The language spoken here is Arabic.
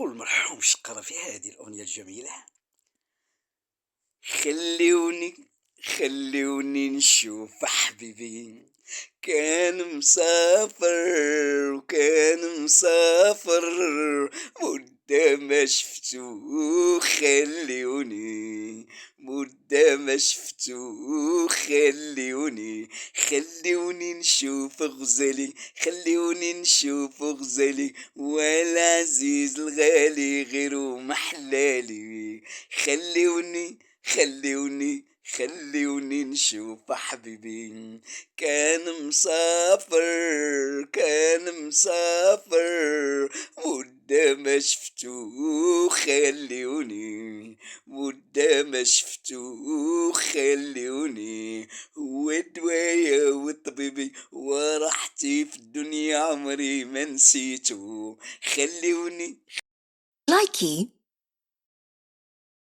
يقول المرحوم شقرة في هذه الأغنية الجميلة: خلوني نشوف حبيبي، كان مسافر وكان مسافر، مدة ما شفتو. مدة ما شفتو. خلوني نشوف غزالي، خلوني نشوف غزالي، والعزيز الغالي غيرو محلالي. خلوني نشوف حبيبي، كان مسافر، مدة ما شفتو. مدة ما شفتو. هو دوايا وطبيبي وراحتي في الدنيا، عمري ما نسيتو. خلوني Likey